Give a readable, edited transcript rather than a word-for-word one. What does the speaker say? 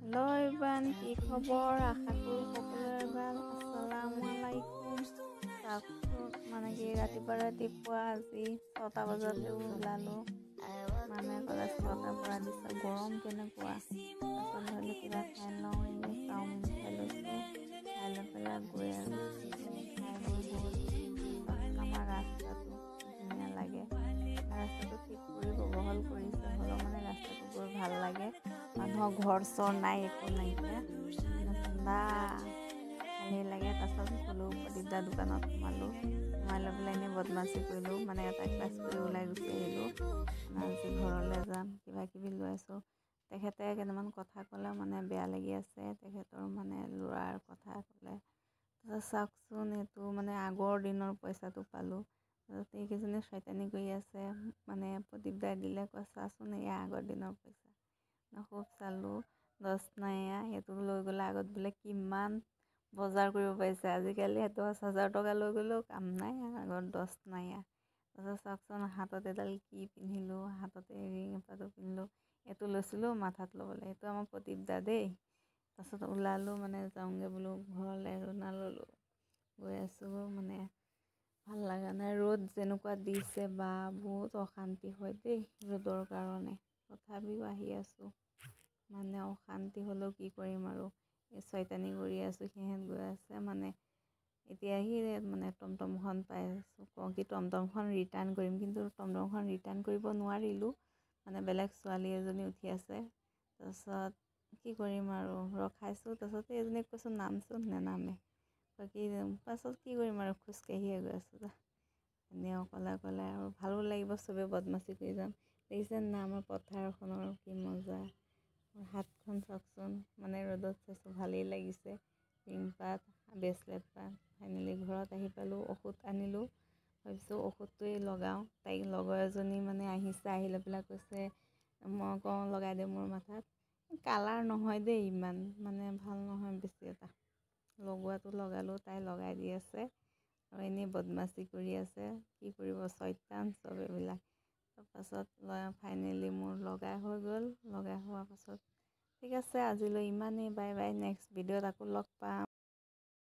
লয়বান কি খবৰ আশা কৰোঁ সকলোৰে ভাল। আসসালামু আলাইকুম। মানে কি ৰাতিপুৱা আজি 6টা বজাতে ওলালোঁ। মানুহে ক'লে 6টাৰ পৰা দিছে গৰম কেনেকুৱা। তাৰপিছত ধৰিলোঁ কিবা খাই লওঁ, এই চাওমিন খাই লৈছোঁ। খাই লৈ পেলাই গৈ আৰু খাই বৈ বহুত আমাৰ ৰাস্তাটো ধুনীয়া লাগে। ৰাস্তাটো ঠিক কৰিব বহল কৰিছে, হ'লেও মানে ৰাস্তাটো গৈ ভাল লাগে। মানুহৰ ঘৰ চৰ নাই, একো নাইকিয়া, ঠাণ্ডা ভালেই লাগে। তাৰপাছত গ'লোঁ প্ৰদীপদাৰ দোকানত সোমাই লৈ পেলাই এনেই বদমাচি কৰিলোঁ, মানে এটা ক্লাছ কৰি ওলাই গুচি আহিলোঁ। আজি ঘৰলৈ যাম, কিবা কিবি লৈ আছোঁ। তেখেতে কেইটামান কথা ক'লে, মানে বেয়া লাগি আছে। তেখেতৰ মানে ল'ৰাৰ কথা ক'লে। তাৰপিছত চাওকচোন, এইটো মানে আগৰ দিনৰ পইচাটো পালোঁ। তাৰপিছত এইকেইজনী চৈতানি কৰি আছে, মানে প্ৰদীপদাই দিলে, কয় চাচোন এয়া আগৰ দিনৰ পইচা। খুব চালোঁ 10 নাইয়া, সেইটো লৈ গ'লে আগত বোলে কিমান বজাৰ কৰিব পাৰিছে। আজিকালি 10,000 টকা লৈ গ'লেও কাম নাই, আগত 10 নাইয়া। তাৰপিছত চাওকচোন হাতত এডাল কি পিন্ধিলোঁ, হাততে ৰিং এপাটো পিন্ধিলোঁ। এইটো লৈছিলোঁ মাথাত ল'বলৈ, এইটো আমাৰ প্ৰদীপদা দেই। তাৰপিছত ওলালোঁ, মানে যাওঁগৈ বোলো ঘৰলৈ, ৰুনা ল'লোঁ। গৈ আছোঁ, মানে ভাল লগা নাই। ৰ'দ যেনেকুৱা দিছে বা বহুত অশান্তি হয় দেই ৰ'দৰ কাৰণে। তথাপিও আহি আছোঁ, মানে অশান্তি হ'লেও কি কৰিম আৰু। এই চৈতানি কৰি আছোঁ, সিহঁত গৈ আছে। মানে এতিয়া আহি মানে টমটমখন পাই আছোঁ, কওঁ কি টমটমখন ৰিটাৰ্ণ কৰিম, কিন্তু টমটমখন ৰিটাৰ্ণ কৰিব নোৱাৰিলোঁ। মানে বেলেগ ছোৱালী এজনী উঠি আছে। তাৰপিছত কি কৰিম আৰু ৰখাইছোঁ। তাৰপিছত এইজনীক কৈছোঁ নামচোন, নেনামে। পাছত কি কৰিম আৰু খোজকাঢ়িয়ে গৈ আছোঁ। এনেই অকলে আৰু ভালো লাগিব, চবেই বদমাচি কৰি যাম। দেখিছে না আমাৰ পথাৰখনৰ কি মজা। হাতখন চাওকচোন, মানে ৰ'দত চাইছোঁ ভালেই লাগিছে। ৰিংপাত, ব্ৰেচলেট পাত, ফাইনেলি ঘৰত আহি পালোঁ। ঔষধ আনিলোঁ, ভাবিছোঁ ঔষধটোৱেই লগাওঁ। তাইক লগৰ এজনী মানে আহিছে, আহি লৈ পেলাই কৈছে, মই কওঁ লগাই দে মোৰ মাথাত। কালাৰ নহয় দেই, ইমান মানে ভাল নহয় বেছি এটা। লগোৱাটো লগালোঁ, তাই লগাই দি আছে আৰু এনেই বদমাচি কৰি আছে। কি কৰিব, চৈতান চব এইবিলাক। তাৰপাছত ফাইনেলি মোৰ লগাই হৈ গ'ল। লগাই হোৱাৰ পাছত ঠিক আছে, আজিলৈ ইমানেই। Bye bye. নেক্সট ভিডিঅ'ত আকৌ লগ পাম।